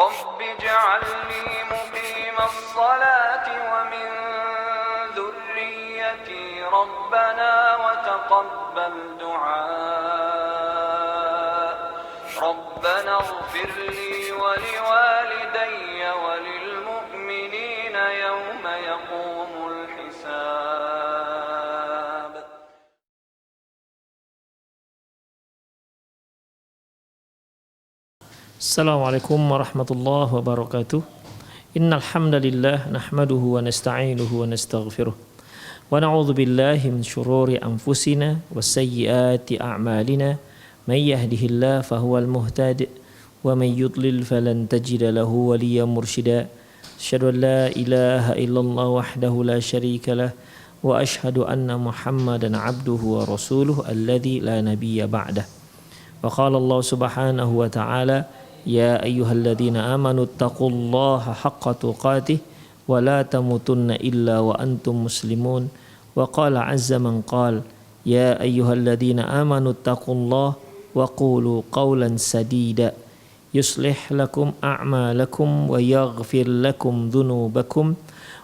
رب اجعلني مقيم الصلاة ومن ذريتي ربنا وتقبل دعاء ربنا اغفر لي ولوالدي وللمؤمنين يوم يقوم الحساب. Assalamualaikum warahmatullahi wabarakatuh. Innal hamdalillah nahmaduhu wa nasta'inuhu wa nastaghfiruh. Wa na'udzu billahi min shururi anfusina wa sayyiati a'malina. May yahdihillahu fahuwal muhtadi wa may yudlil falan tajida lahu waliyyan mursyida. Asyhadu an la ilaha illallah wahdahu la syarika lah wa asyhadu anna Muhammadan 'abduhu wa rasuluhu alladzi la nabiyya ba'dah. Wa qala Allah subhanahu wa ta'ala يا أيها الذين آمنوا اتقوا الله حق تقاته ولا تموتن إلا وأنتم مسلمون وقال عز من قال يا أيها الذين آمنوا اتقوا الله وقولوا قولا سديدا يصلح لكم أعمالكم ويغفر لكم ذنوبكم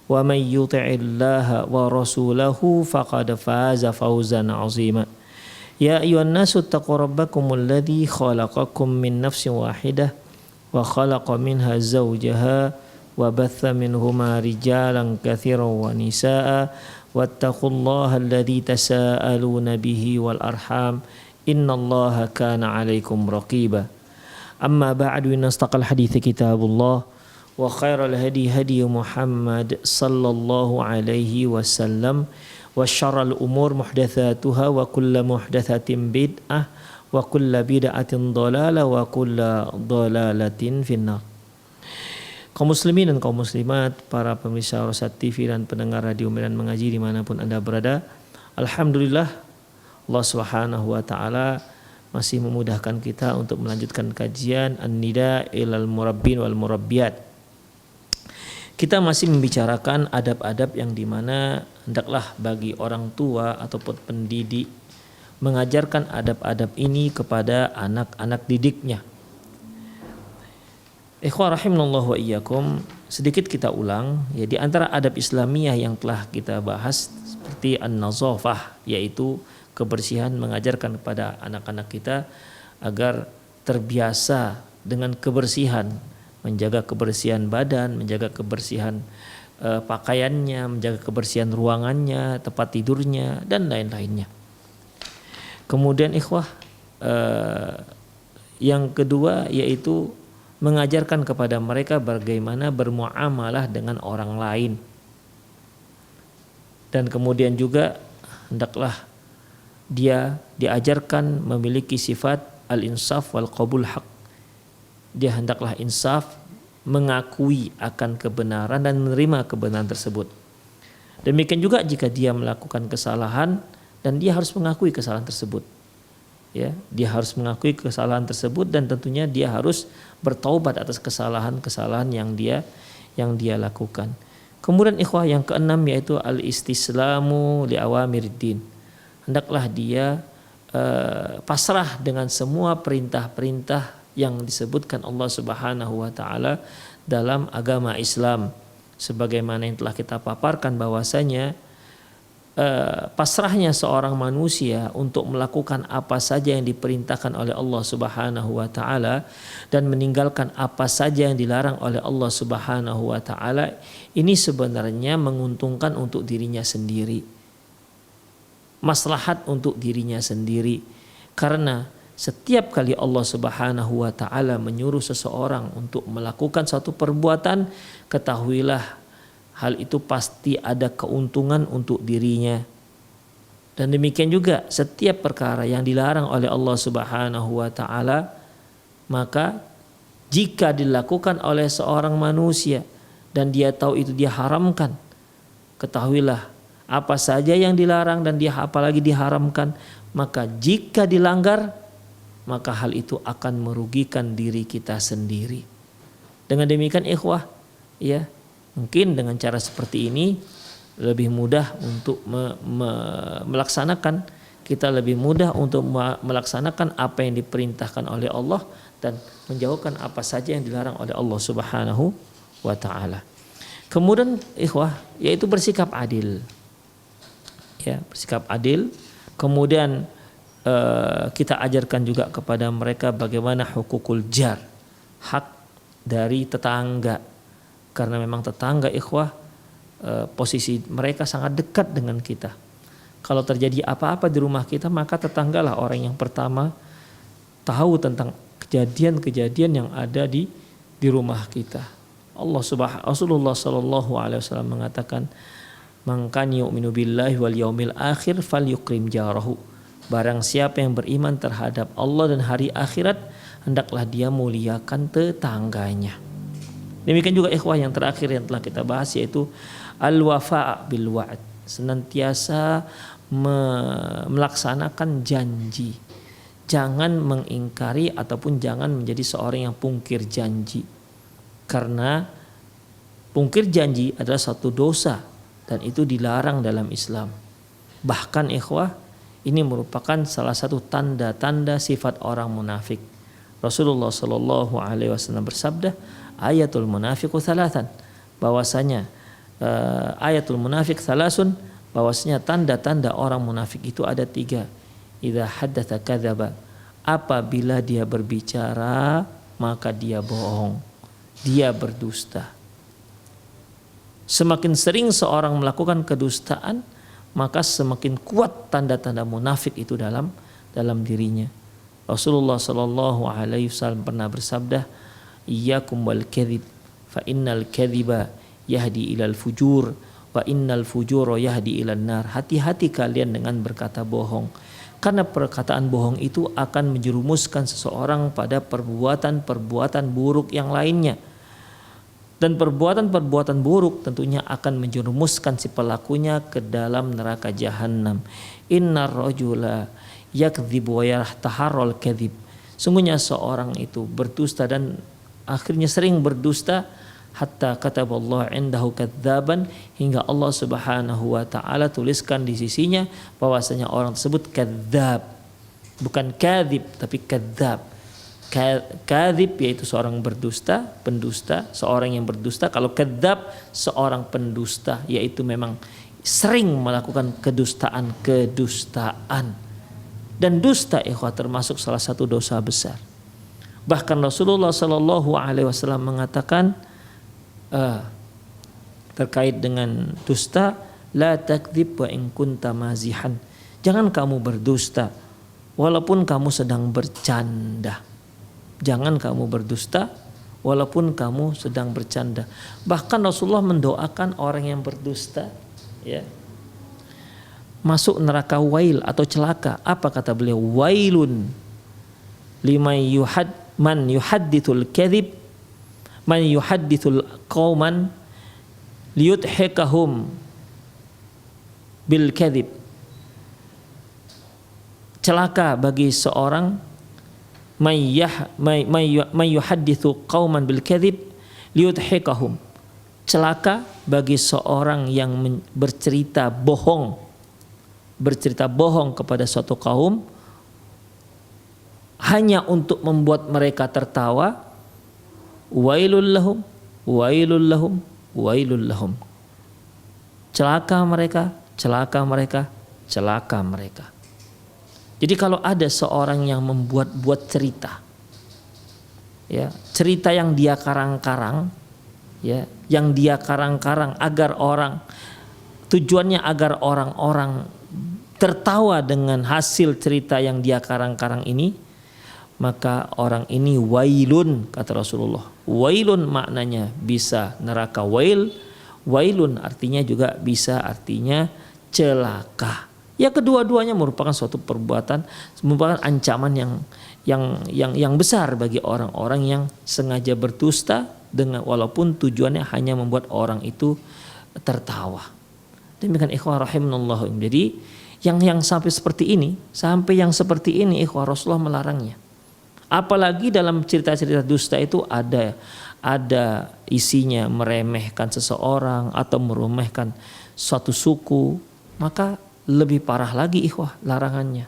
ومن يطع الله ورسوله فقد فاز فوزا عظيما يا أيها الناس اتقوا ربكم الذي خلقكم من نفس واحدة وخلق منها زوجها وبث منهما رجالا كثيرا ونساء واتقوا الله الذي تساءلون به والأرحام إن الله كان عليكم رقيبا أما بعد إن أصدق الحديث كتاب الله وخير الهدي هدي محمد صلى الله عليه وسلم وشر الأمور محدثاتها وكل محدثة بدعة وكل بدعة ضلالة وكل ضلالة في النار. Kaum muslimin dan kaum muslimat, para pemirsa Rosat TV dan pendengar radio Medan Mengaji dimanapun Anda berada, alhamdulillah Allah Subhanahu wa taala masih memudahkan kita untuk melanjutkan kajian An-Nida ilal Murabbin wal Murabbiyat. Kita masih membicarakan adab-adab yang dimana hendaklah bagi orang tua ataupun pendidik mengajarkan adab-adab ini kepada anak-anak didiknya. Ikhwah rahimanallahu wa iyyakum, sedikit kita ulang ya, di antara adab Islamiyah yang telah kita bahas seperti an-nazafah, yaitu kebersihan, mengajarkan kepada anak-anak kita agar terbiasa dengan kebersihan, menjaga kebersihan badan, menjaga kebersihan pakaiannya, menjaga kebersihan ruangannya, tempat tidurnya, dan lain-lainnya. Kemudian ikhwah, yang kedua yaitu mengajarkan kepada mereka bagaimana bermuamalah dengan orang lain. Dan kemudian juga hendaklah dia diajarkan memiliki sifat al-insaf wal qabul haq. Dia hendaklah insaf, mengakui akan kebenaran dan menerima kebenaran tersebut. Demikian juga jika dia melakukan kesalahan dan dia harus mengakui kesalahan tersebut. Ya, dia harus mengakui kesalahan tersebut dan tentunya dia harus bertaubat atas kesalahan-kesalahan yang dia lakukan. Kemudian ikhwah, yang keenam yaitu al-istislamu li awamiriddin. Hendaklah dia pasrah dengan semua perintah-perintah yang disebutkan Allah Subhanahu wa taala dalam agama Islam, sebagaimana yang telah kita paparkan bahwasanya pasrahnya seorang manusia untuk melakukan apa saja yang diperintahkan oleh Allah Subhanahu wa taala dan meninggalkan apa saja yang dilarang oleh Allah Subhanahu wa taala, ini sebenarnya menguntungkan untuk dirinya sendiri, maslahat untuk dirinya sendiri. Karena setiap kali Allah Subhanahu wa taala menyuruh seseorang untuk melakukan suatu perbuatan, ketahuilah hal itu pasti ada keuntungan untuk dirinya. Dan demikian juga setiap perkara yang dilarang oleh Allah Subhanahu wa taala, maka jika dilakukan oleh seorang manusia dan dia tahu itu dia haramkan, ketahuilah apa saja yang dilarang dan dia apalagi diharamkan, maka jika dilanggar, maka hal itu akan merugikan diri kita sendiri. Dengan demikian ikhwah, ya, mungkin dengan cara seperti ini lebih mudah untuk melaksanakan kita lebih mudah untuk melaksanakan apa yang diperintahkan oleh Allah dan menjauhkan apa saja yang dilarang oleh Allah Subhanahu wa taala. Kemudian ikhwah, yaitu bersikap adil. Ya, bersikap adil. Kemudian kita ajarkan juga kepada mereka bagaimana hukukul jar, hak dari tetangga, karena memang tetangga ikhwah posisi mereka sangat dekat dengan kita. Kalau terjadi apa-apa di rumah kita, maka tetanggalah orang yang pertama tahu tentang kejadian-kejadian yang ada di rumah kita. Rasulullah sallallahu alaihi wasallam mengatakan, "Man kana yu'minu billahi wal yaumil akhir falyukrim jarahu." Barang siapa yang beriman terhadap Allah dan hari akhirat, hendaklah dia muliakan tetangganya. Demikian juga ikhwah yang terakhir yang telah kita bahas, yaitu al-wafa' bil wa'd. Senantiasa melaksanakan janji. Jangan mengingkari ataupun jangan menjadi seorang yang pungkir janji. Karena pungkir janji adalah satu dosa dan itu dilarang dalam Islam. Bahkan ikhwah, ini merupakan salah satu tanda-tanda sifat orang munafik. Rasulullah Shallallahu Alaihi Wasallam bersabda, ayatul munafiqu thalathan, bahwasanya ayatul munafik thalasun, bahwasanya tanda-tanda orang munafik itu ada 3. Idza haddatsa kadzaba, apabila dia berbicara maka dia bohong, dia berdusta. Semakin sering seorang melakukan kedustaan, maka semakin kuat tanda-tanda munafik itu dalam dirinya. Rasulullah Shallallahu Alaihi Wasallam pernah bersabda, "Iyyakum wal kadhib, fa innal kadhiba yahdi ilal fujur, wa innal fujura yahdi ilan nar." Hati-hati kalian dengan berkata bohong, karena perkataan bohong itu akan menjerumuskan seseorang pada perbuatan-perbuatan buruk yang lainnya. Dan perbuatan-perbuatan buruk tentunya akan menjerumuskan si pelakunya ke dalam neraka jahanam. Innar rajula yakdzibu wa yahtaharul kadzib. Sungguhnya seorang itu berdusta dan akhirnya sering berdusta, hatta kataballahu indahu kadzaban, hingga Allah Subhanahu wa taala tuliskan di sisinya bahwasanya orang tersebut kadzab. Bukan kadzib tapi kadzab. Kadzib yaitu seorang berdusta, pendusta, seorang yang berdusta. Kalau kadzab seorang pendusta, yaitu memang sering melakukan kedustaan. Dan dusta ikhwah termasuk salah satu dosa besar. Bahkan Rasulullah Shallallahu Alaihi Wasallam mengatakan terkait dengan dusta, la takdzib wa in kunta mazihan. Jangan kamu berdusta walaupun kamu sedang bercanda. Jangan kamu berdusta walaupun kamu sedang bercanda. Bahkan Rasulullah mendoakan orang yang berdusta, ya, masuk neraka wail atau celaka. Apa kata beliau? Wailun liman man yuhaddithul kadhib, man yuhaddithul qauman liyudhikahum bil kadhib. Celaka bagi seorang may yuhaddithu qauman bil kadhib liyudhikahum. Celaka bagi seorang yang bercerita bohong kepada suatu kaum hanya untuk membuat mereka tertawa. Wailul lahum, wailul lahum, wailul lahum. Celaka mereka, celaka mereka, celaka mereka. Jadi kalau ada seorang yang membuat cerita, ya, cerita yang dia karang-karang, ya, yang dia karang-karang agar orang, tujuannya agar orang-orang tertawa dengan hasil cerita yang dia karang-karang ini, maka orang ini wailun, kata Rasulullah. Wailun maknanya bisa neraka wail, wailun artinya juga bisa artinya celaka. Ya, kedua-duanya merupakan suatu perbuatan, merupakan ancaman yang besar bagi orang-orang yang sengaja berdusta dengan walaupun tujuannya hanya membuat orang itu tertawa. Demikian ikhwah rahimanallah. Jadi yang sampai seperti ini, ikhwah Rasulullah melarangnya. Apalagi dalam cerita-cerita dusta itu ada isinya meremehkan seseorang atau meremehkan suatu suku, maka lebih parah lagi ikhwah larangannya.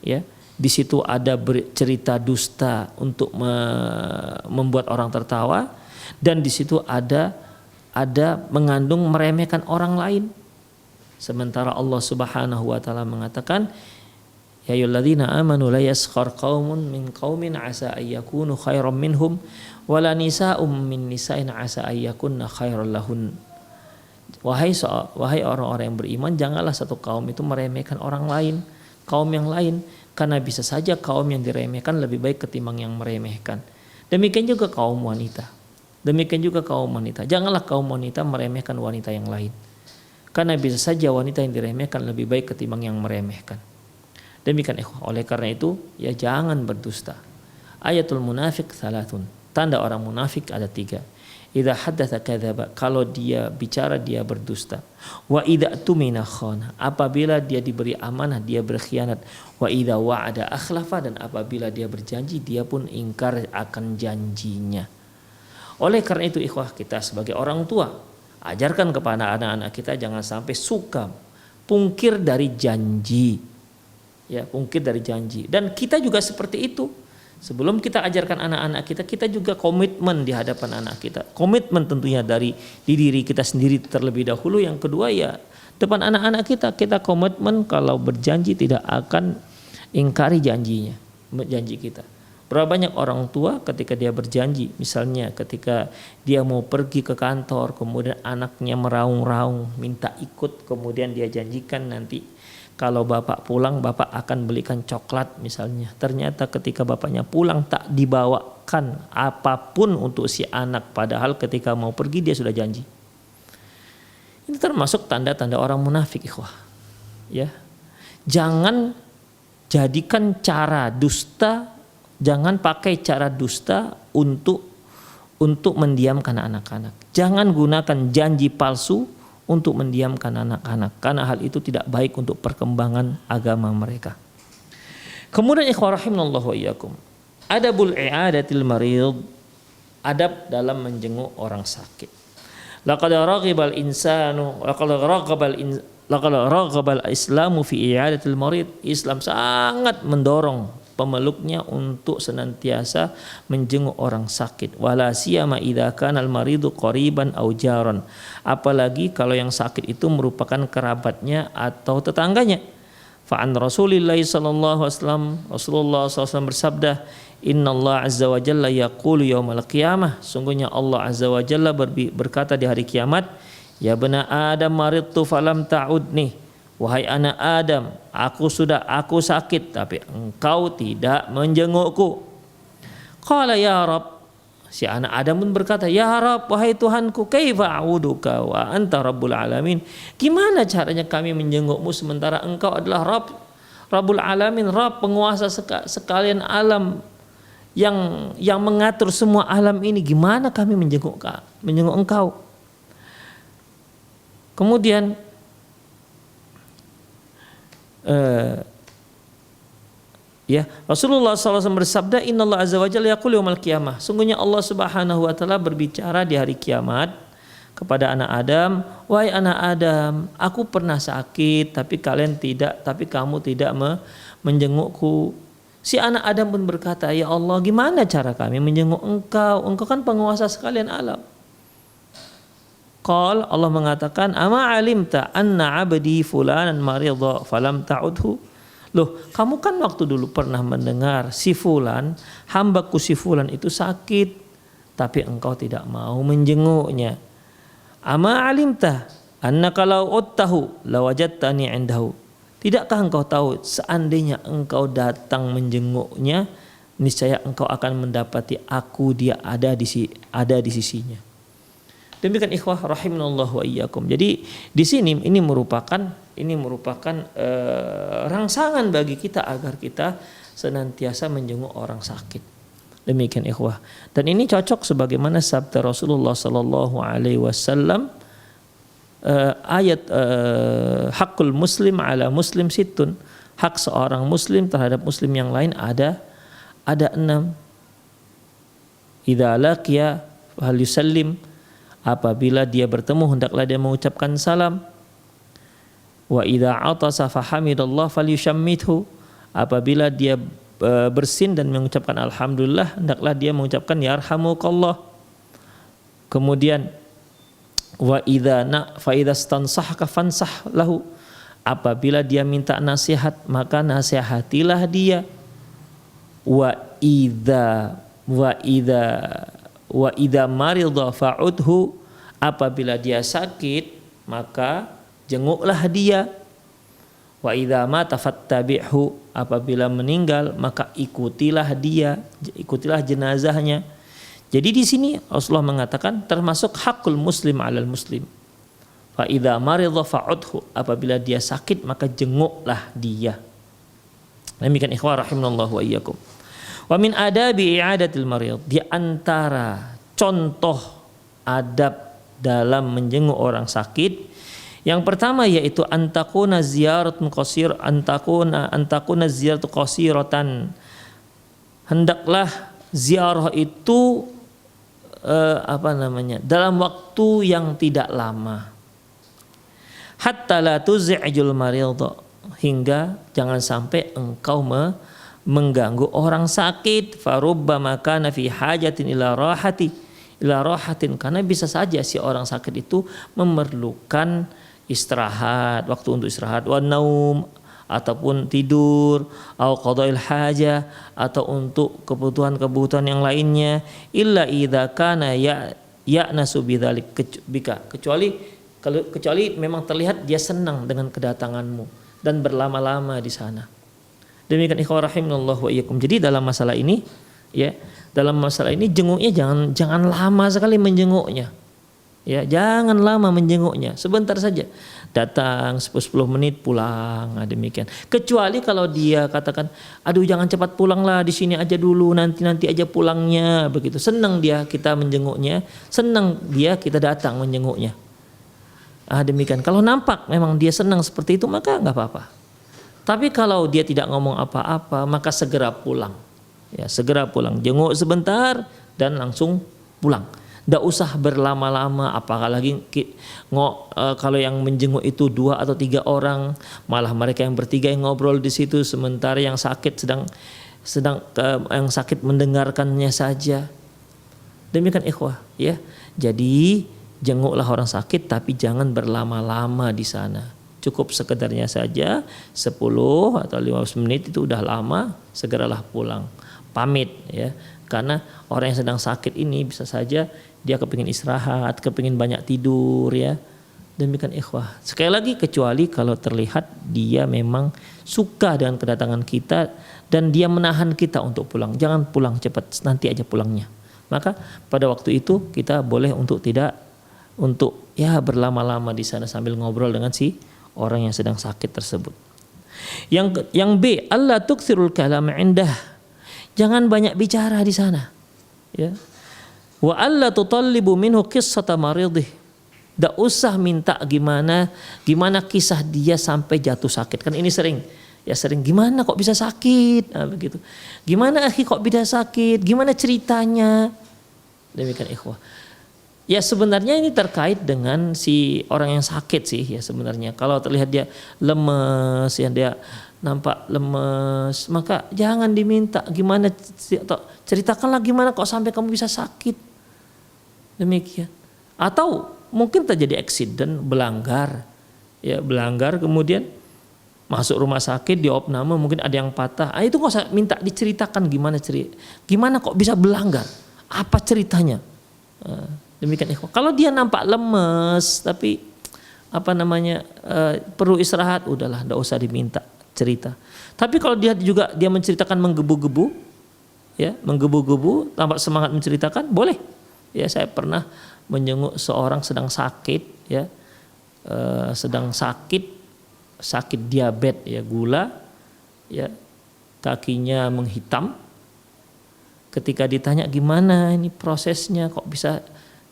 Ya, di situ ada cerita dusta untuk membuat orang tertawa, dan di situ ada mengandung meremehkan orang lain. Sementara Allah Subhanahu wa taala mengatakan, ya ayyuhalladzina amanu la yaskhar qaumun min qaumin asa ayyakunu khairam minhum wala nisa'um min nisa'in asa ayyakunna khairal lahun. Wahai orang-orang yang beriman, janganlah satu kaum itu meremehkan orang lain, kaum yang lain, karena bisa saja kaum yang diremehkan lebih baik ketimbang yang meremehkan. Demikian juga kaum wanita. Janganlah kaum wanita meremehkan wanita yang lain, karena bisa saja wanita yang diremehkan lebih baik ketimbang yang meremehkan. Demikian ikhwah. Oleh karena itu, ya jangan berdusta. Ayatul munafik salatun. Tanda orang munafik ada 3. Idza haddatsa kadzaba, kalau dia bicara dia berdusta. Wa idza tumina khana, apabila dia diberi amanah dia berkhianat. Wa idza wa'ada akhlafa, dan apabila dia berjanji dia pun ingkar akan janjinya. Oleh karena itu ikhwah, kita sebagai orang tua ajarkan kepada anak-anak kita jangan sampai suka pungkir dari janji. Ya, pungkir dari janji. Dan kita juga seperti itu. Sebelum kita ajarkan anak-anak kita, kita juga komitmen di hadapan anak kita. Komitmen tentunya di diri kita sendiri terlebih dahulu. Yang kedua ya depan anak-anak kita, kita komitmen kalau berjanji tidak akan ingkari janji kita. Berapa banyak orang tua ketika dia berjanji, misalnya ketika dia mau pergi ke kantor, kemudian anaknya meraung-raung minta ikut, kemudian dia janjikan nanti kalau bapak pulang, bapak akan belikan coklat misalnya. Ternyata ketika bapaknya pulang tak dibawakan apapun untuk si anak. Padahal ketika mau pergi dia sudah janji. Ini termasuk tanda-tanda orang munafik ikhwah. Ya. Jangan jadikan cara dusta, jangan pakai cara dusta untuk mendiamkan anak-anak. Jangan gunakan janji palsu untuk mendiamkan anak-anak, karena hal itu tidak baik untuk perkembangan agama mereka. Kemudian ikhwah rahimanallahu wa iyyakum, adabul i'adatil marid, adab dalam menjenguk orang sakit. Laqad raghibal islamu fi i'adatil marid. Islam sangat mendorong pemeluknya untuk senantiasa menjenguk orang sakit. Wala siyama idza kana al-maridu qariban aw jaran. Apalagi kalau yang sakit itu merupakan kerabatnya atau tetangganya. Fa an Rasulillah sallallahu alaihi wasallam, Rasulullah SAW bersabda, "Innallaha azza wa jalla yaqulu yaumal qiyamah." Sungguhnya Allah azza wa jalla berkata di hari kiamat, "Ya bani Adam maridtu falam ta'udni." Wahai anak Adam, aku sakit tapi engkau tidak menjengukku. Qala ya Rabb, si anak Adam pun berkata, ya Rabb, wahai Tuhanku, kaifa a'uduka wa anta rabbul alamin. Gimana caranya kami menjengukmu sementara engkau adalah Rabbul alamin, Rabb penguasa sekalian alam yang mengatur semua alam ini. Gimana kami menjenguk engkau? Kemudian Rasulullah SAW bersabda, Innallaha azza wa jalla yaqulu yaumal qiyamah. Sungguhnya Allah Subhanahu wa taala berbicara di hari kiamat kepada anak Adam, wahai anak Adam, aku pernah sakit tapi kamu tidak menjengukku. Si anak Adam pun berkata, ya Allah, gimana cara kami menjenguk engkau? Engkau kan penguasa sekalian alam. Allah mengatakan, ama alimta anna abdi fulanan maridha falam ta'udhu. Loh, kamu kan waktu dulu pernah mendengar si fulan, hambaku si fulan itu sakit, tapi engkau tidak mau menjenguknya. Ama alimta anna kalau uttahu lawajadtani indahu. Tidakkah engkau tahu seandainya engkau datang menjenguknya, niscaya engkau akan mendapati dia ada di sisinya. Demikian ikhwah rahimanallahu wa iyyakum. Jadi di sini ini merupakan rangsangan bagi kita agar kita senantiasa menjenguk orang sakit. Demikian ikhwah. Dan ini cocok sebagaimana sabda Rasulullah sallallahu alaihi wasallam, ayat hakul muslim ala muslim situn. Hak seorang muslim terhadap muslim yang lain ada 6. Idza laqiya fal yusallim, apabila dia bertemu hendaklah dia mengucapkan salam. Wa idza atasa fahamidallah falyushammithu. Apabila dia bersin dan mengucapkan alhamdulillah, hendaklah dia mengucapkan yarhamukallah. Kemudian wa idza fa idza stansahaka fansah lahu. Apabila dia minta nasihat, maka nasihatilah dia. Wa idza maridha fa'udhu. Apabila dia sakit, maka jenguklah dia. Wa idza mata fattabi'hu. Apabila meninggal, maka ikutilah dia, ikutilah jenazahnya. Jadi di sini Rasulullah mengatakan termasuk hakul muslim 'alal muslim. Fa idza maridha fa'udhu. Apabila dia sakit, maka jenguklah dia. Demikian ikhwah rahimanallahu wa iyyakum. Wa min adabi i'adatil marid. Di antara contoh adab dalam menjenguk orang sakit, yang pertama yaitu antakuna ziyaratun qasir, antakuna ziyaratu qasiratan. Hendaklah ziarah itu dalam waktu yang tidak lama. Hatta la tuz'ijul maridha, hingga jangan sampai engkau mengganggu orang sakit. Farubbama kana fi hajatin ila rahatin, karena bisa saja si orang sakit itu memerlukan istirahat, waktu untuk istirahat, wa naum, ataupun tidur, au qadail hajah, atau untuk kebutuhan-kebutuhan yang lainnya. Illa idza kana ya'nasu bidzalik, kecuali memang terlihat dia senang dengan kedatanganmu dan berlama-lama di sana. Demikian ikhwah rahimanallahu wa iyyakum. Jadi dalam masalah ini jenguknya jangan lama sekali menjenguknya. Ya, jangan lama menjenguknya, sebentar saja. Datang 10 menit pulang, demikian. Kecuali kalau dia katakan, aduh jangan cepat pulanglah, di sini aja dulu, nanti aja pulangnya, begitu. Senang dia kita menjenguknya, senang dia kita datang menjenguknya. Demikian. Kalau nampak memang dia senang seperti itu, maka nggak apa-apa. Tapi kalau dia tidak ngomong apa-apa, maka segera pulang. Ya, segera pulang, jenguk sebentar dan langsung pulang. Tidak usah berlama-lama, apalagi kalau yang menjenguk itu 2 atau 3 orang, malah mereka yang bertiga yang ngobrol di situ, sementara yang sakit yang sakit mendengarkannya saja. Demikian ikhwah, ya. Jadi jenguklah orang sakit, tapi jangan berlama-lama di sana. Cukup sekedarnya saja, 10 atau 15 menit itu udah lama, segeralah pulang. Pamit, ya. Karena orang yang sedang sakit ini bisa saja dia kepingin istirahat, kepingin banyak tidur, ya. Demikian ikhwah. Sekali lagi, kecuali kalau terlihat dia memang suka dengan kedatangan kita dan dia menahan kita untuk pulang. Jangan pulang cepat, nanti aja pulangnya. Maka pada waktu itu kita boleh untuk berlama-lama di sana sambil ngobrol dengan si orang yang sedang sakit tersebut. Yang B, alla tukthirul kalam indah. Jangan banyak bicara di sana. Ya. Wa alla tutallibu minhu qissata maridih. Tidak usah minta gimana kisah dia sampai jatuh sakit. Kan ini sering gimana kok bisa sakit? Begitu. Gimana akhi kok bisa sakit? Gimana ceritanya? Demikian ikhwah. Ya sebenarnya ini terkait dengan si orang yang sakit sih ya sebenarnya. Kalau terlihat dia lemes, ya dia nampak lemes, maka jangan diminta gimana, ceritakanlah gimana kok sampai kamu bisa sakit. Demikian. Atau mungkin terjadi accident, belanggar kemudian masuk rumah sakit, di opname mungkin ada yang patah. Itu nggak usah minta diceritakan gimana kok bisa belanggar, apa ceritanya. Demikian ikhwan. Kalau dia nampak lemes tapi perlu istirahat, udahlah, enggak usah diminta cerita. Tapi kalau dia menceritakan menggebu-gebu, tampak semangat menceritakan, boleh. Ya, saya pernah menjenguk seorang sedang sakit, sakit diabetes, gula, kakinya menghitam. Ketika ditanya gimana ini prosesnya, kok bisa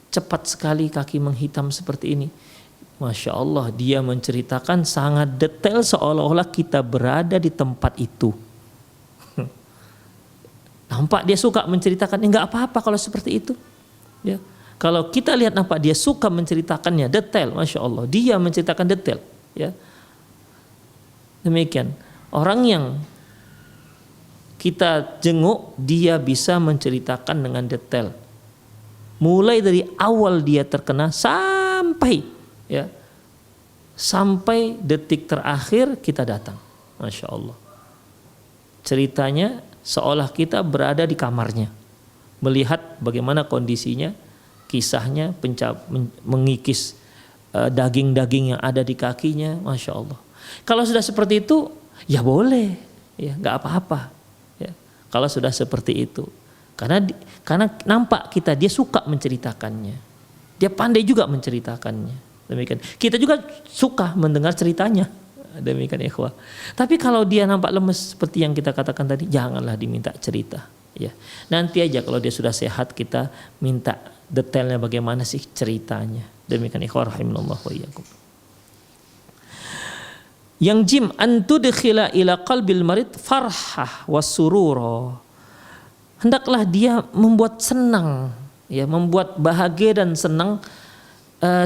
cepat sekali kaki menghitam seperti ini. Masya Allah, dia menceritakan sangat detail seolah-olah kita berada di tempat itu. Nampak dia suka menceritakan, enggak apa-apa kalau seperti itu. Ya. Kalau kita lihat nampak dia suka menceritakannya detail, Masya Allah, dia menceritakan detail. Ya. Demikian. Orang yang kita jenguk, dia bisa menceritakan dengan detail. Mulai dari awal dia terkena sampai detik terakhir kita datang. Masya Allah. Ceritanya seolah kita berada di kamarnya, melihat bagaimana kondisinya, kisahnya, mengikis daging-daging yang ada di kakinya. Masya Allah. Kalau sudah seperti itu, ya boleh, ya nggak apa-apa. Ya. Kalau sudah seperti itu, karena nampak dia suka menceritakannya, dia pandai juga menceritakannya. Demikian. Kita juga suka mendengar ceritanya. Demikian ikhwah. Tapi kalau dia nampak lemes seperti yang kita katakan tadi, janganlah diminta cerita. Ya. Nanti aja kalau dia sudah sehat kita minta detailnya bagaimana sih ceritanya. Demikian ikhwah rahimanallah wa iyyakum. Yang jim antudkhila ila qalbil marid farhah wasurura. Hendaklah dia membuat senang, ya, membuat bahagia dan senang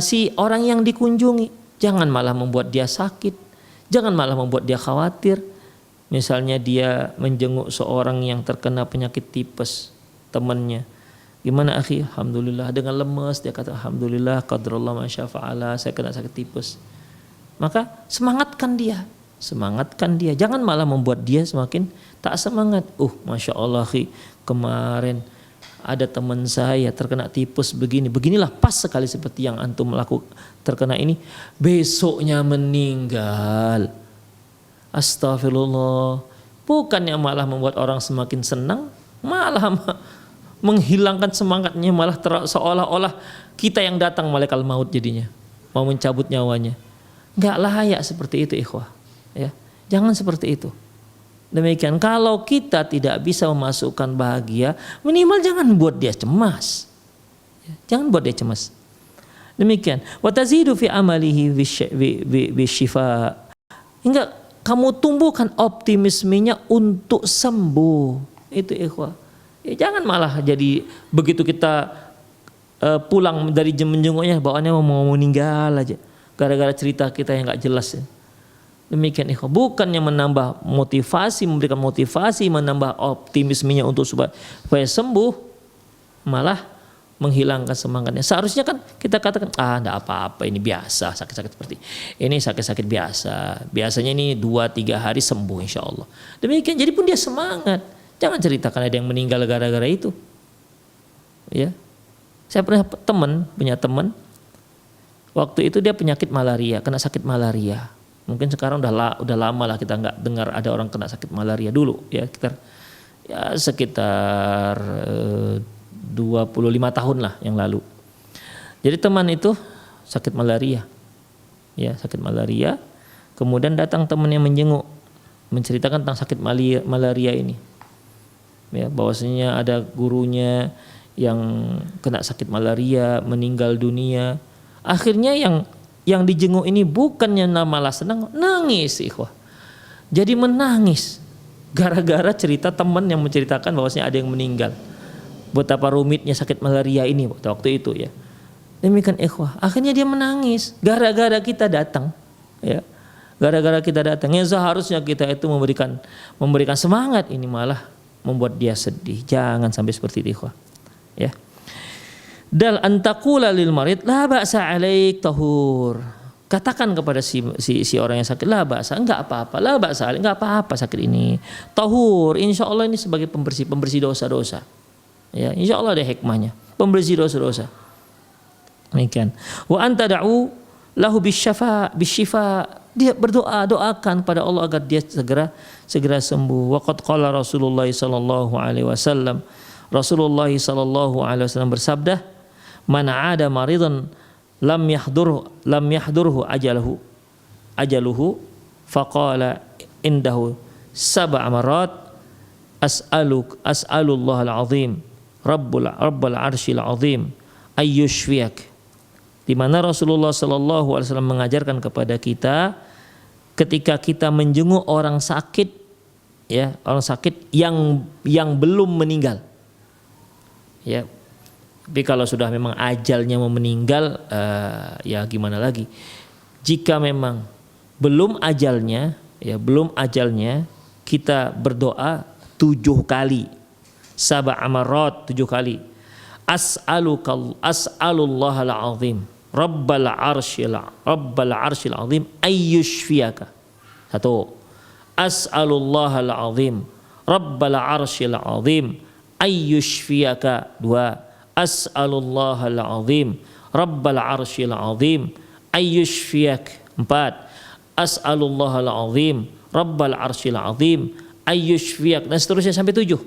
si orang yang dikunjungi. Jangan malah membuat dia sakit, jangan malah membuat dia khawatir. Misalnya dia menjenguk seorang yang terkena penyakit tipes, temannya. Gimana akhi? Alhamdulillah. Dengan lemes dia kata alhamdulillah qadrallah ma syaa fa'ala, saya kena sakit tipes. Maka semangatkan dia. Jangan malah membuat dia semakin tak semangat. Masya Allah, kemarin ada teman saya terkena tipes beginilah pas sekali seperti yang antum terkena ini. Besoknya meninggal. Astagfirullah. Bukannya malah membuat orang semakin senang, malah menghilangkan semangatnya, malah seolah-olah kita yang datang malaikat maut jadinya, mau mencabut nyawanya. Enggak layak seperti itu ikhwah, ya. Jangan seperti itu. Demikian, kalau kita tidak bisa memasukkan bahagia, minimal jangan buat dia cemas. Jangan buat dia cemas. Demikian, wa tazidu fi amalihi bisyifa. Hingga kamu tumbuhkan optimismenya untuk sembuh. Itu ikhwah. Ya, jangan malah jadi begitu kita pulang dari menjenguknya bawaannya mau meninggal aja. Gara-gara cerita kita yang gak jelas ya. Demikian ikhwah. Bukannya menambah motivasi, memberikan motivasi, menambah optimismenya untuk supaya sembuh, malah menghilangkan semangatnya. Seharusnya kan kita katakan, enggak apa-apa, ini biasa, sakit-sakit seperti ini, sakit-sakit biasa. Biasanya ini 2-3 hari sembuh insya Allah. Demikian, jadi pun dia semangat. Jangan ceritakan ada yang meninggal gara-gara itu. Ya. Saya punya teman waktu itu dia penyakit malaria, kena sakit malaria. Mungkin sekarang udah lama lah kita nggak dengar ada orang kena sakit malaria dulu ya, sekitar 25 tahun lah yang lalu. Jadi teman itu sakit malaria. Ya, sakit malaria. Kemudian datang teman yang menjenguk menceritakan tentang sakit malaria ini. Ya, bahwasanya ada gurunya yang kena sakit malaria, meninggal dunia. Akhirnya yang dijenguk ini bukannya malah senang, nangis ikhwah. Jadi menangis gara-gara cerita teman yang menceritakan bahwasanya ada yang meninggal. Betapa rumitnya sakit malaria ini waktu itu ya. Demikian ikhwah. Akhirnya dia menangis gara-gara kita datang ya. Gara-gara kita datang. Yang seharusnya kita itu memberikan semangat, ini malah membuat dia sedih. Jangan sampai seperti itu ikhwah. Ya. Dal antaqula lil marid la ba'sa alaik tahur. Katakan kepada si orang yang sakit, la ba'sa, enggak apa-apa, la ba'sa, enggak apa-apa sakit ini. Tahur, insyaallah ini sebagai pembersih dosa-dosa. Ya, insyaallah ada hikmahnya, pembersih dosa-dosa. Demikian. Wa anta da'u lahu bisyifa. Dia doakan pada Allah agar dia segera sembuh. Wa qad qala Rasulullah sallallahu alaihi wasallam. Rasulullah sallallahu alaihi wasallam bersabda, "Man 'ada maridan lam yahdurhu ajaluhu faqala indahu sab'a marat as'alullah al-'azim rabbul 'arsyil 'azim ayyushfiyak." Di mana Rasulullah sallallahu alaihi wasallam mengajarkan kepada kita ketika kita menjenguk orang sakit, ya, orang sakit yang belum meninggal. Ya, tapi kalau sudah memang ajalnya mau meninggal, ya gimana lagi. Jika memang belum ajalnya, ya belum ajalnya kita berdoa 7 kali, 7 kali. As'alullahal azim Rabbal arshil azim ayyushfiyaka. 1. As'alullahal azim Rabbal arshil azim ayyushfiyaka. 2. As'alullahal azim Rabbal arshil azim ayyushfiyak. 4. As'alullahal azim Rabbal arshil azim ayyushfiyak, dan seterusnya sampai 7.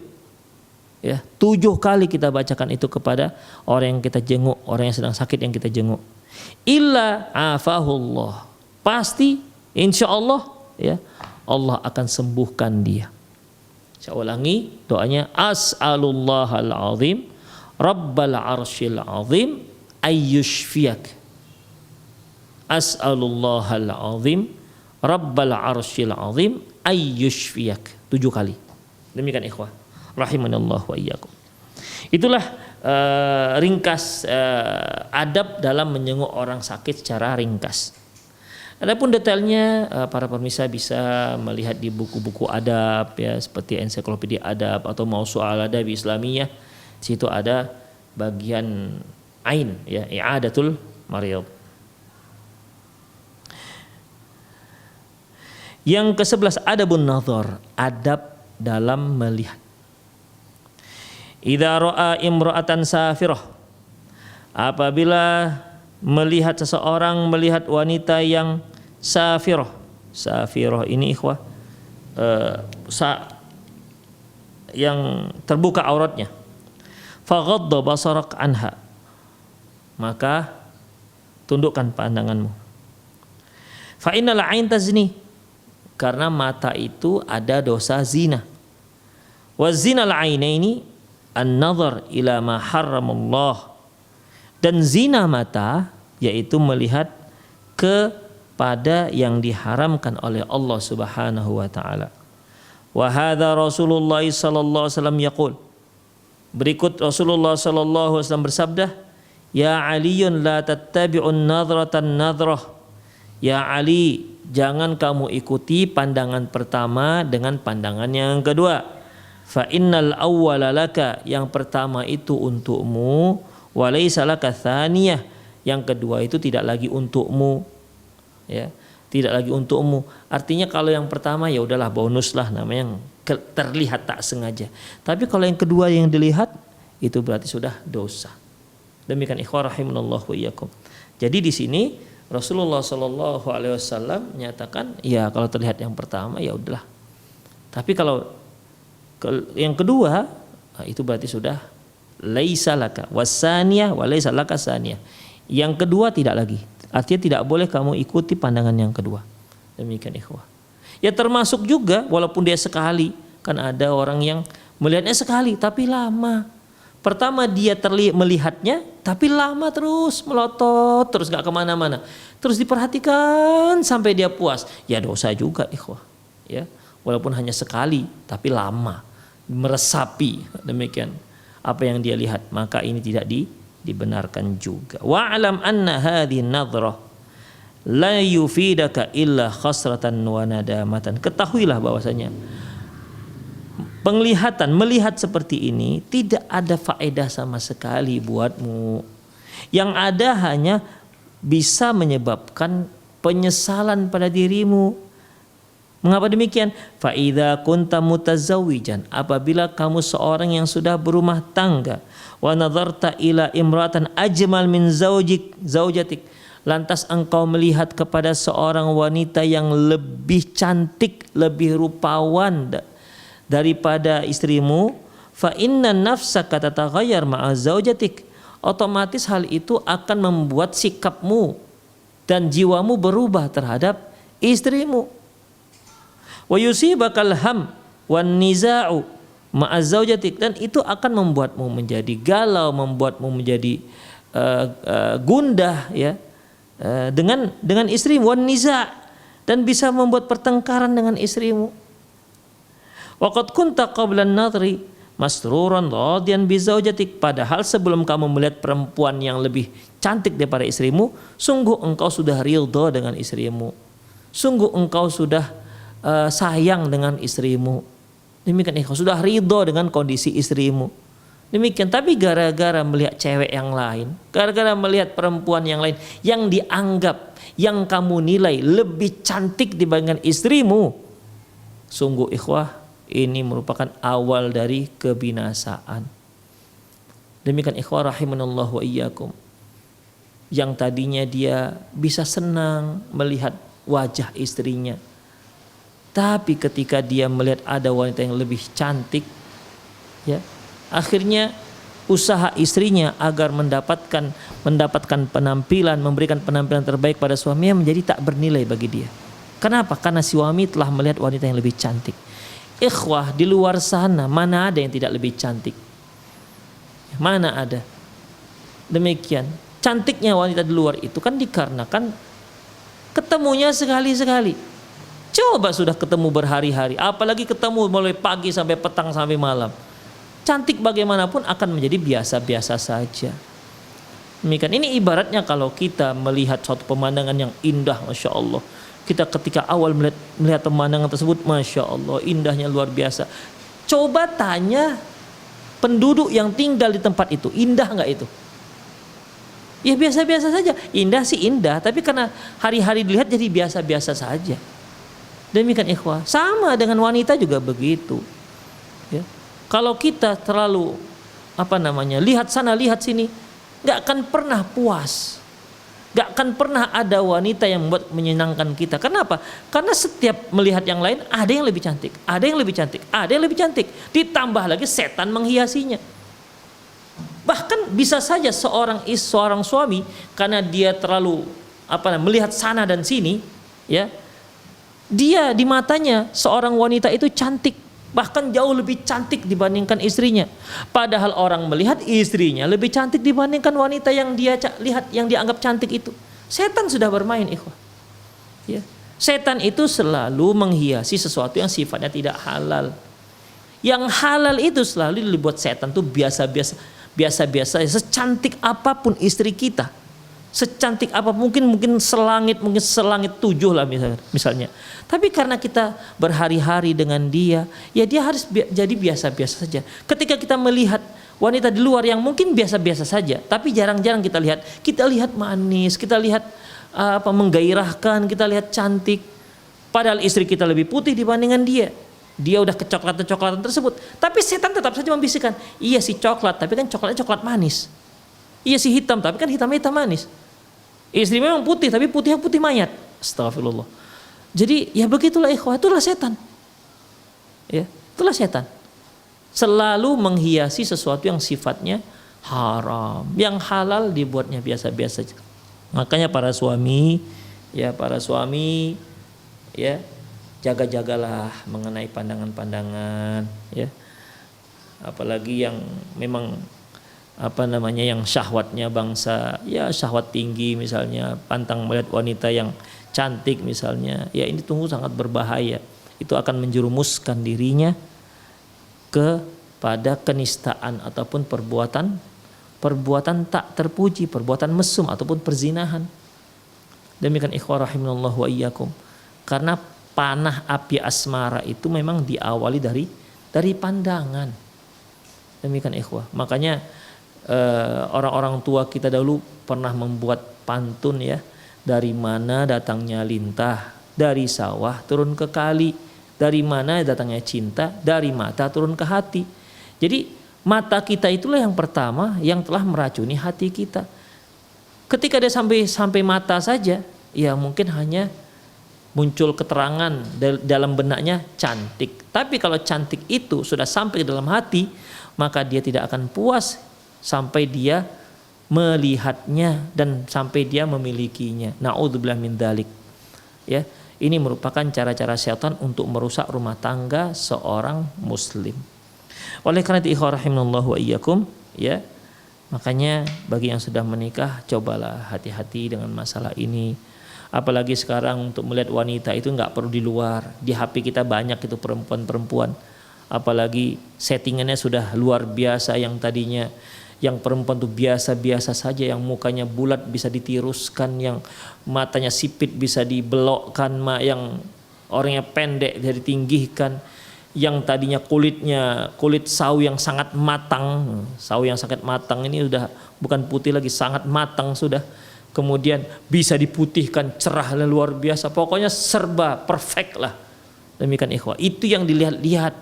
Ya, 7 kali kita bacakan itu kepada orang yang kita jenguk, orang yang sedang sakit yang kita jenguk. Illa afahullah, pasti insyaallah ya Allah akan sembuhkan dia. Saya ulangi doanya, as'alullahal azim Rabbal arshil azim ayyushfiyak. As'alullahal azim Rabbal arshil azim ayyushfiyak. 7 kali. Demikian ikhwah rahimanallah wa iyyakum. Itulah ringkas adab dalam menjenguk orang sakit secara ringkas. Adapun detailnya para pemirsa bisa melihat di buku-buku adab ya, seperti ensiklopedia adab atau Mausu'al Adab Islamiyah. Di situ ada bagian ain ya, i'adatul marid. Yang ke-11 adabun nazar, adab dalam melihat. Idza ra'a imra'atan safirah, apabila melihat seseorang melihat wanita yang safirah. Safirah ini ikhwah yang terbuka auratnya. Faghadda basarak anha, maka tundukkan pandanganmu. Fa innal 'ain tazni, karena mata itu ada dosa zina. Wa zinal 'ainaini an-nazar ila ma harramallah, dan zina mata yaitu melihat kepada yang diharamkan oleh Allah Subhanahu wa taala. Wa hadza Rasulullah sallallahu alaihi wasallam yaqul, berikut Rasulullah sallallahu alaihi wasallam bersabda, ya Aliyun la tattabi'un nadratan nadrah. Ya Ali, jangan kamu ikuti pandangan pertama dengan pandangan yang kedua. Fa innal awwala laka, yang pertama itu untukmu, wa laisa laka tsaniyah, yang kedua itu tidak lagi untukmu. Ya, tidak lagi untukmu. Artinya kalau yang pertama ya udahlah bonus lah, namanya yang terlihat tak sengaja. Tapi kalau yang kedua yang dilihat itu berarti sudah dosa. Demikian ikhwah rahimanallahu wa iyyakum. Jadi di sini Rasulullah sallallahu alaihi wasallam menyatakan ya kalau terlihat yang pertama ya udahlah. Tapi kalau yang kedua itu berarti sudah laisa laka wasaniyah wa laisa laka saniyah. Yang kedua tidak lagi. Artinya tidak boleh kamu ikuti pandangan yang kedua. Demikian ikhwah. Ya termasuk juga walaupun dia sekali, kan ada orang yang melihatnya sekali tapi lama. Pertama dia melihatnya tapi lama terus melotot terus gak kemana-mana. Terus diperhatikan sampai dia puas. Ya dosa juga ikhwah. Ya walaupun hanya sekali tapi lama. Meresapi demikian apa yang dia lihat, maka ini tidak dibenarkan juga. Wa'lam anna hadhihi nadhrah la yufidaka illa khasratan wa nadamatan. Ketahuilah bahwasanya melihat seperti ini tidak ada faedah sama sekali buatmu. Yang ada hanya bisa menyebabkan penyesalan pada dirimu. Mengapa demikian? Fa idza kunta mutazawwijan, apabila kamu seorang yang sudah berumah tangga, wa nadharta ila imratan ajmal min zaujatik, lantas engkau melihat kepada seorang wanita yang lebih cantik, lebih rupawan daripada istrimu, fa inna nafsaka tataghayyar ma'a zaujatik, otomatis hal itu akan membuat sikapmu dan jiwamu berubah terhadap istrimu. Wa yusibakal ham wan niza'u ma'a zaujatik, dan itu akan membuatmu menjadi galau, membuatmu menjadi gundah ya dengan istrimu, wan niza', dan bisa membuat pertengkaran dengan istrimu. Wa qad kunta qabla an-nadri masruran radiyan bi zaujatik, padahal sebelum kamu melihat perempuan yang lebih cantik daripada istrimu, sungguh engkau sudah ridha dengan istrimu. Sungguh engkau sudah sayang dengan istrimu. Demikian ikhwah, sudah ridho dengan kondisi istrimu. Demikian, tapi gara-gara melihat cewek yang lain, gara-gara melihat perempuan yang lain yang dianggap, yang kamu nilai lebih cantik dibandingkan istrimu, sungguh ikhwah, ini merupakan awal dari kebinasaan. Demikian ikhwah rahimanallah wa iyyakum. Yang tadinya dia bisa senang melihat wajah istrinya, tapi ketika dia melihat ada wanita yang lebih cantik, ya, akhirnya usaha istrinya agar mendapatkan penampilan, memberikan penampilan terbaik pada suaminya menjadi tak bernilai bagi dia. Kenapa? Karena si suami telah melihat wanita yang lebih cantik. Ikhwah, di luar sana mana ada yang tidak lebih cantik? Mana ada? Demikian. Cantiknya wanita di luar itu kan dikarenakan ketemunya sekali-sekali. Coba sudah ketemu berhari-hari, apalagi ketemu mulai pagi sampai petang sampai malam. Cantik bagaimanapun akan menjadi biasa-biasa saja. Demikian, ini ibaratnya kalau kita melihat suatu pemandangan yang indah, Masya Allah. Kita ketika awal melihat pemandangan tersebut, Masya Allah, indahnya luar biasa. Coba tanya penduduk yang tinggal di tempat itu, indah nggak itu? Ya biasa-biasa saja. Indah sih indah, tapi karena hari-hari dilihat jadi biasa-biasa saja. Demikian ikhwah, sama dengan wanita juga begitu. Ya. Kalau kita terlalu lihat sana lihat sini, nggak akan pernah puas, nggak akan pernah ada wanita yang membuat menyenangkan kita. Kenapa? Karena setiap melihat yang lain ada yang lebih cantik, ada yang lebih cantik, ada yang lebih cantik. Ditambah lagi setan menghiasinya. Bahkan bisa saja seorang suami karena dia terlalu melihat sana dan sini, ya, dia di matanya seorang wanita itu cantik, bahkan jauh lebih cantik dibandingkan istrinya. Padahal orang melihat istrinya lebih cantik dibandingkan wanita yang dia lihat, yang dianggap cantik itu. Setan sudah bermain, ikhwah. Ya. Setan itu selalu menghiasi sesuatu yang sifatnya tidak halal. Yang halal itu selalu dibuat setan tuh biasa-biasa. Secantik apapun istri kita, secantik apa mungkin selangit 7 lah misalnya. Tapi karena kita berhari-hari dengan dia, ya dia harus jadi biasa-biasa saja. Ketika kita melihat wanita di luar yang mungkin biasa-biasa saja, tapi jarang-jarang kita lihat manis, kita lihat menggairahkan, kita lihat cantik. Padahal istri kita lebih putih dibandingkan dia. Dia udah kecoklatan tersebut, tapi setan tetap saja membisikkan, iya sih coklat, tapi kan coklatnya coklat manis. Iya sih hitam, tapi kan hitam manis. Istri memang putih, tapi putih mayat. Astagfirullah. Jadi ya begitulah ikhwah, itulah setan. Ya, itulah setan. Selalu menghiasi sesuatu yang sifatnya haram, yang halal dibuatnya biasa-biasa. Makanya para suami, ya, jaga-jagalah mengenai pandangan-pandangan, ya. Apalagi yang memang yang syahwatnya bangsa, ya syahwat tinggi misalnya, pantang melihat wanita yang cantik misalnya, ya ini tunggu sangat berbahaya. Itu akan menjerumuskan dirinya kepada kenistaan ataupun perbuatan tak terpuji, perbuatan mesum ataupun perzinahan. Demikian ikhwah rahimanallahu wa iyyakum. Karena panah api asmara itu memang diawali dari pandangan. Demikian ikhwah. Makanya orang-orang tua kita dahulu pernah membuat pantun, ya. Dari mana datangnya lintah? Dari sawah turun ke kali. Dari mana datangnya cinta? Dari mata turun ke hati. Jadi mata kita itulah yang pertama yang telah meracuni hati kita. Ketika dia sampai mata saja, ya mungkin hanya muncul keterangan dalam benaknya cantik. Tapi kalau cantik itu sudah sampai ke dalam hati, maka dia tidak akan puas sampai dia melihatnya dan sampai dia memilikinya. Na'udzubillah min dzalik. Ya, ini merupakan cara-cara syaitan untuk merusak rumah tangga seorang muslim. Oleh karena itu ikhwah rahimanallahu wa iyyakum, ya. Makanya bagi yang sudah menikah, cobalah hati-hati dengan masalah ini. Apalagi sekarang untuk melihat wanita itu nggak perlu di luar. Di HP kita banyak itu perempuan-perempuan. Apalagi settingannya sudah luar biasa, yang tadinya yang perempuan tuh biasa-biasa saja, yang mukanya bulat bisa ditiruskan, yang matanya sipit bisa dibelokkan, yang Orangnya pendek bisa ditinggikan. Yang tadinya kulit sawi yang sangat matang, sawi yang sangat matang ini udah bukan putih lagi, sangat matang sudah. Kemudian bisa diputihkan, cerah dan luar biasa. Pokoknya serba perfect lah. Demikian ikhwah. Itu yang dilihat-lihat.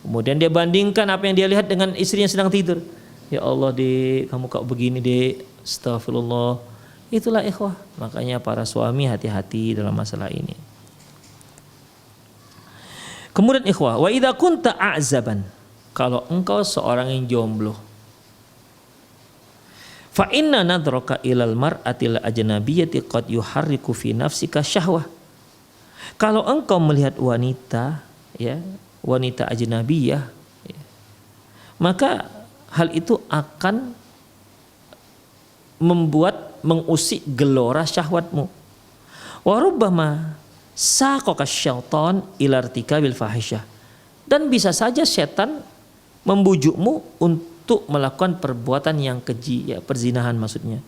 Kemudian dia bandingkan apa yang dia lihat dengan istrinya sedang tidur. Ya Allah dek, kamu kok begini dek, astagfirullah. Itulah ikhwah. Makanya para suami hati-hati dalam masalah ini. Kemudian ikhwah, wa idza kunta a'zaban, kalau engkau seorang yang jomblo, fa inna nadraka ilal mar'atil ajnabiyyati qad yuharriku fi nafsika syahwah. Kalau engkau melihat wanita, ya, wanita ajnabiyah, ya, maka hal itu akan mengusik gelora syahwatmu. Wa rubbama saqaka syaitan ila irtikabil fahisyah. Dan bisa saja setan membujukmu untuk melakukan perbuatan yang keji, ya, perzinahan maksudnya.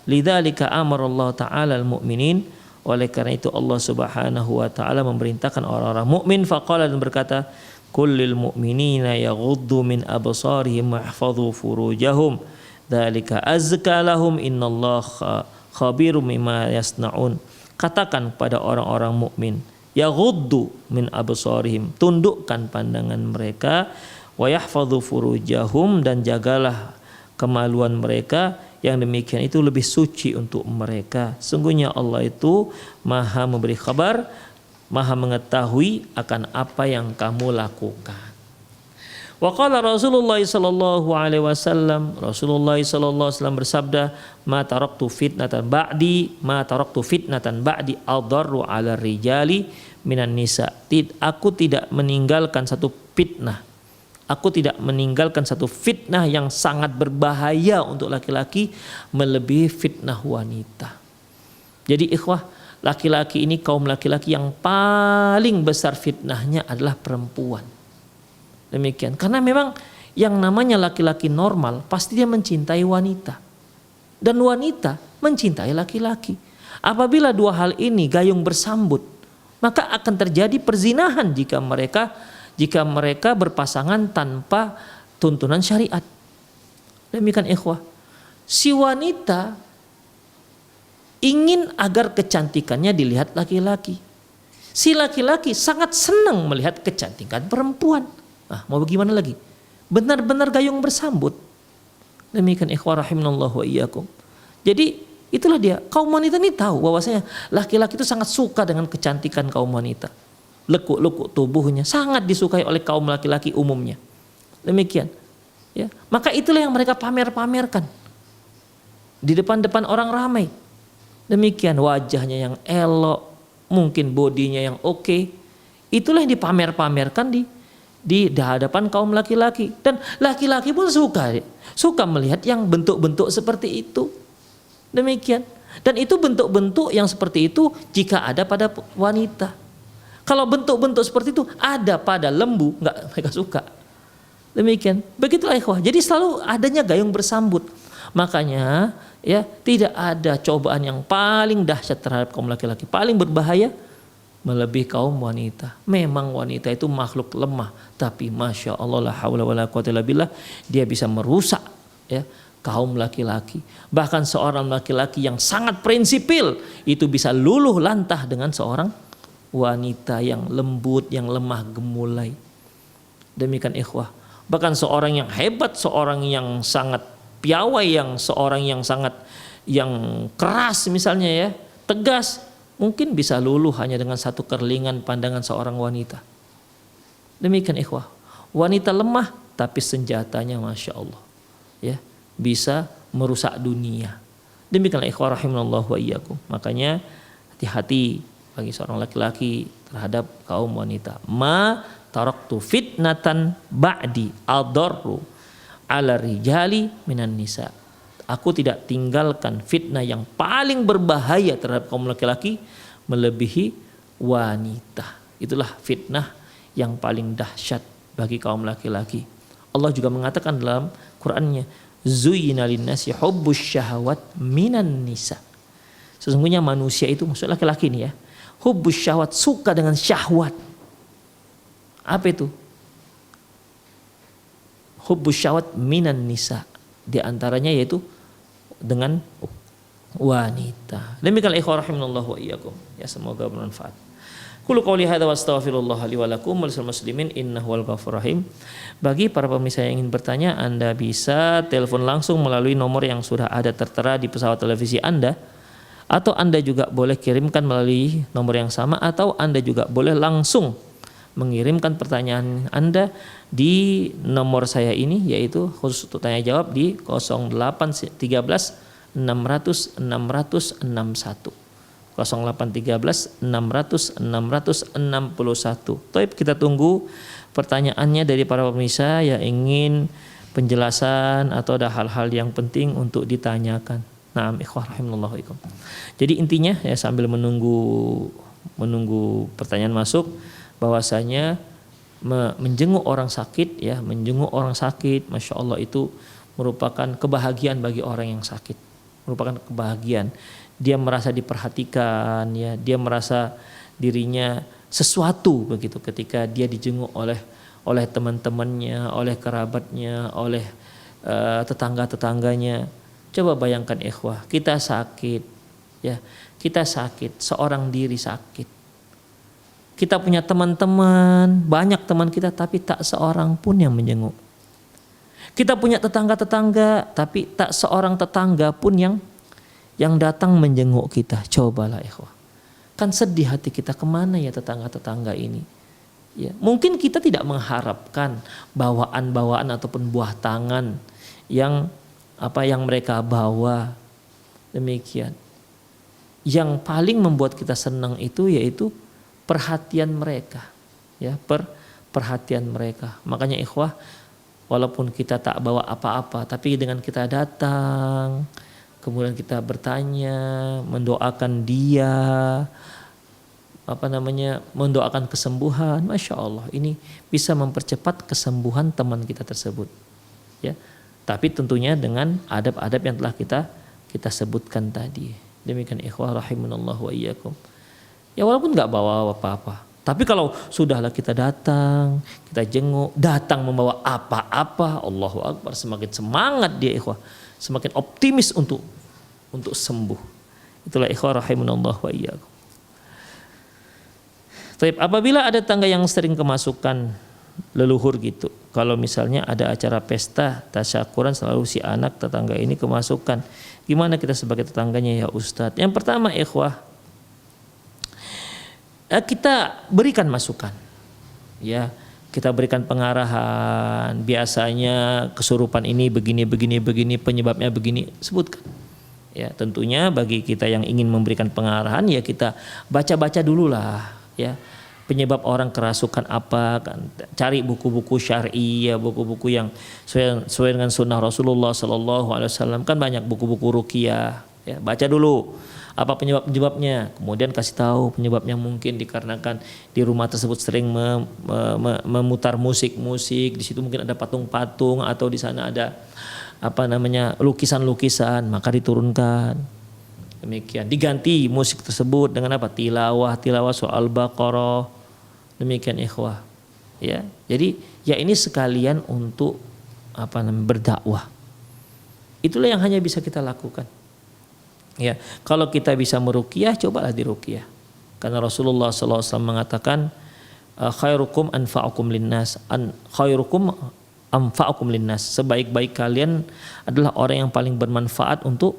Lidzalika amara Allah taala al-mu'minin, oleh karena itu Allah Subhanahu wa taala memerintahkan orang-orang mukmin, faqala, dan berkata, kullil mu'minina yaghuddu min absarihim wa yahfadhu furujahum dzalika azka lahum innallaha khabirum bima yasnaun. Katakan pada orang-orang mukmin, yaghuddu min absarihim, tundukkan pandangan mereka, wa yahfadhu furujahum, dan jagalah kemaluan mereka, yang demikian itu lebih suci untuk mereka. Sungguhnya Allah itu maha memberi kabar, maha mengetahui akan apa yang kamu lakukan. Wa qala Rasulullah sallallahu alaihi wasallam, Rasulullah sallallahu alaihi wasallam bersabda, ma taraktu fitnatan ba'di adarru 'ala rijali minan nisa. Aku tidak meninggalkan satu fitnah. Aku tidak meninggalkan satu fitnah yang sangat berbahaya untuk laki-laki melebihi fitnah wanita. Jadi ikhwah, laki-laki ini, kaum laki-laki yang paling besar fitnahnya adalah perempuan. Demikian. Karena memang yang namanya laki-laki normal pasti dia mencintai wanita. Dan wanita mencintai laki-laki. Apabila dua hal ini gayung bersambut, maka akan terjadi perzinahan jika mereka berpasangan tanpa tuntunan syariat. Demikian ikhwah. Si wanita ingin agar kecantikannya dilihat laki-laki. Si laki-laki sangat senang melihat kecantikan perempuan. Mau bagaimana lagi? Benar-benar gayung bersambut. Demikian ikhwah rahimanallahu wa iyyakum. Jadi itulah dia. Kaum wanita ini tahu bahwasanya laki-laki itu sangat suka dengan kecantikan kaum wanita. Lekuk-lekuk tubuhnya sangat disukai oleh kaum laki-laki umumnya. Demikian. Ya, maka itulah yang mereka pamer-pamerkan di depan-depan orang ramai. Demikian, wajahnya yang elok, mungkin bodinya yang oke. Itulah yang dipamer-pamerkan di hadapan kaum laki-laki, dan laki-laki pun suka melihat yang bentuk-bentuk seperti itu. Demikian. Dan itu bentuk-bentuk yang seperti itu jika ada pada wanita. Kalau bentuk-bentuk seperti itu ada pada lembu, enggak mereka suka. Demikian. Begitulah ikhwah. Jadi selalu adanya gayung bersambut. Makanya ya, tidak ada cobaan yang paling dahsyat terhadap kaum laki-laki, paling berbahaya melebihi kaum wanita. Memang wanita itu makhluk lemah, tapi masya Allah, la haula wala quwwata illa billah, dia bisa merusak, ya, kaum laki-laki. Bahkan seorang laki-laki yang sangat prinsipil itu bisa luluh lantah dengan seorang wanita yang lembut, yang lemah gemulai. Demikian ikhwah. Bahkan seorang yang hebat, seorang yang sangat piawai, seorang yang sangat keras misalnya, ya, tegas, mungkin bisa luluh hanya dengan satu kerlingan pandangan seorang wanita. Demikian ikhwah. Wanita lemah tapi senjatanya masya Allah, ya, bisa merusak dunia. Demikianlah ikhwah rahimanallahu wa iyyakum. Makanya hati-hati bagi seorang laki-laki terhadap kaum wanita. Ma taraktu fitnatan ba'di adarru 'ala rijali minan nisa. Aku tidak tinggalkan fitnah yang paling berbahaya terhadap kaum laki-laki melebihi wanita. Itulah fitnah yang paling dahsyat bagi kaum laki-laki. Allah juga mengatakan dalam Qur'annya, zuyyina linnasi hubbus syahawat minan nisa. Sesungguhnya manusia itu, maksud laki-laki ini ya, Hubbus syahwat, suka dengan syahwat. Apa itu? Hubbus syahwat minan nisa. Di antaranya yaitu dengan wanita. Demikianlah ikhwah rahimanallahu wa iyyakum. Ya, semoga bermanfaat. Qulu qouli hadza wa astaghfirullah li wa lakum wa lisal muslimin innahu wal ghafurur rahim. Bagi para pemirsa yang ingin bertanya, Anda bisa telepon langsung melalui nomor yang sudah ada tertera di pesawat televisi Anda, atau Anda juga boleh kirimkan melalui nomor yang sama, atau Anda juga boleh langsung mengirimkan pertanyaan Anda di nomor saya ini, yaitu khusus untuk tanya jawab di 0813 600 661. 0813 600 661. Taib, kita tunggu pertanyaannya dari para pemirsa yang ingin penjelasan atau ada hal-hal yang penting untuk ditanyakan. Naam ikhwah rahimallahu ikum. Jadi intinya ya, sambil menunggu pertanyaan masuk, bahwasanya menjenguk orang sakit ya, menjenguk orang sakit, masya Allah, itu merupakan kebahagiaan bagi orang yang sakit, merupakan kebahagiaan. Dia merasa diperhatikan ya, dia merasa dirinya sesuatu begitu ketika dia dijenguk oleh teman-temannya, oleh kerabatnya, oleh tetangga-tetangganya. Coba bayangkan ikhwah, kita sakit ya, kita sakit, seorang diri sakit. Kita punya teman-teman, banyak teman kita, tapi tak seorang pun yang menjenguk. Kita punya tetangga-tetangga, tapi tak seorang tetangga pun yang datang menjenguk kita. Cobalah ikhwah, kan sedih hati kita, kemana ya tetangga-tetangga ini ya. Mungkin kita tidak mengharapkan bawaan-bawaan ataupun buah tangan yang mereka bawa. Demikian, yang paling membuat kita senang itu yaitu perhatian mereka ya, perhatian mereka. Makanya ikhwah, walaupun kita tak bawa apa-apa, tapi dengan kita datang, kemudian kita bertanya, mendoakan dia, mendoakan kesembuhan, masya Allah, ini bisa mempercepat kesembuhan teman kita tersebut. Ya, tapi tentunya dengan adab-adab yang telah kita sebutkan tadi. Demikian ikhwah rahimanallahu wa iyyakum. Ya, walaupun nggak bawa apa-apa, tapi kalau sudahlah kita datang, kita jenguk, datang membawa apa-apa, Allahu Akbar, semakin semangat dia ikhwah, semakin optimis untuk sembuh. Itulah ikhwah rahimanallahu wa iyyakum. Baik, apabila ada tangga yang sering kemasukan leluhur gitu, kalau misalnya ada acara pesta tasyakuran selalu si anak tetangga ini kemasukan, gimana kita sebagai tetangganya ya Ustadz? Yang pertama ikhwah, kita berikan masukan ya, kita berikan pengarahan. Biasanya kesurupan ini begini, penyebabnya begini, sebutkan ya. Tentunya bagi kita yang ingin memberikan pengarahan ya, kita baca-baca dulu lah ya, penyebab orang kerasukan apa kan. Cari buku-buku syar'i ya, buku-buku yang sesuai dengan sunnah Rasulullah SAW. Kan banyak buku-buku ruqyah ya, baca dulu apa penyebabnya, kemudian kasih tahu penyebabnya. Mungkin dikarenakan di rumah tersebut sering memutar musik, di situ mungkin ada patung-patung, atau di sana ada lukisan-lukisan, maka diturunkan. Demikian, diganti musik tersebut dengan apa? Tilawah surah Al-Baqarah. Demikian ikhwah ya. Jadi ya, ini sekalian untuk berdakwah. Itulah yang hanya bisa kita lakukan. Ya, kalau kita bisa meruqyah, cobalah diruqyah. Karena Rasulullah SAW mengatakan, khairukum anfa'ukum linnas, khairukum anfa'ukum linnas. Sebaik-baik kalian adalah orang yang paling bermanfaat untuk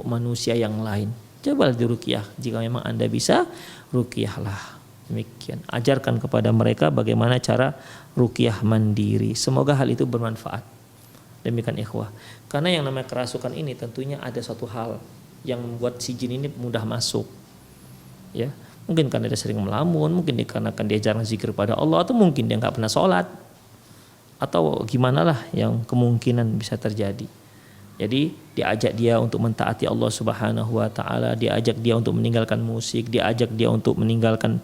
manusia yang lain. Cobalah diruqyah. Jika memang Anda bisa, ruqyahlah. Demikian. Ajarkan kepada mereka bagaimana cara ruqyah mandiri. Semoga hal itu bermanfaat. Demikian ikhwah. Karena yang namanya kerasukan ini tentunya ada satu hal yang membuat si jin ini mudah masuk ya. Mungkin karena dia sering melamun, mungkin dikarenakan dia jarang zikir pada Allah, atau mungkin dia nggak pernah sholat, atau gimana lah yang kemungkinan bisa terjadi. Jadi diajak dia untuk mentaati Allah Subhanahu wa taala, diajak dia untuk meninggalkan musik, diajak dia untuk meninggalkan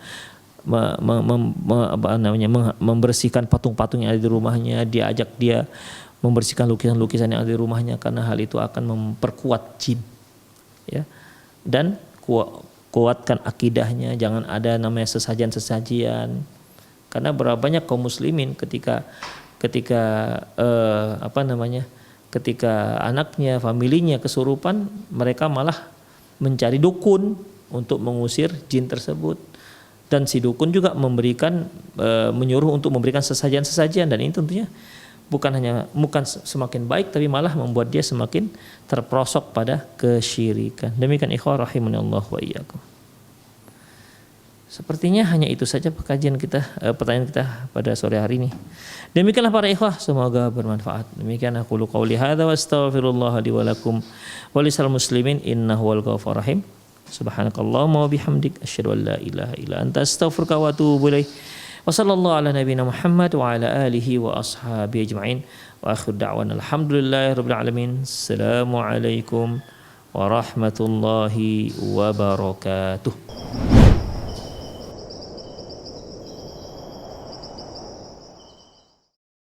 membersihkan patung-patung yang ada di rumahnya, diajak dia membersihkan lukisan-lukisan yang ada di rumahnya, karena hal itu akan memperkuat jin. Ya, dan kuatkan akidahnya, jangan ada namanya sesajian-sesajian. Karena berapa banyak kaum muslimin ketika ketika anaknya, familinya kesurupan, mereka malah mencari dukun untuk mengusir jin tersebut. Dan si dukun juga menyuruh untuk memberikan sesajian-sesajian, dan ini tentunya bukan semakin baik, tapi malah membuat dia semakin terperosok pada kesyirikan. Demikian ikhwah rahimanallah wa iyyakum. Sepertinya hanya itu saja pertanyaan kita pada sore hari ini. Demikianlah para ikhwah, semoga bermanfaat. Demikian aku qouli hadza wa astaghfirullah li wa lakum wa lisal muslimin innahu wal ghafurur rahim. Subhanakallahumma wa bihamdik asyhadu an la ilaha illa anta astaghfiruka wa atubu ilaik. Wa sallallahu ala nabiyyina Muhammad wa ala alihi wa ashabihi ajma'in. Wa akhir da'wana alhamdulillahirabbil alamin. Assalamualaikum warahmatullahi wabarakatuh.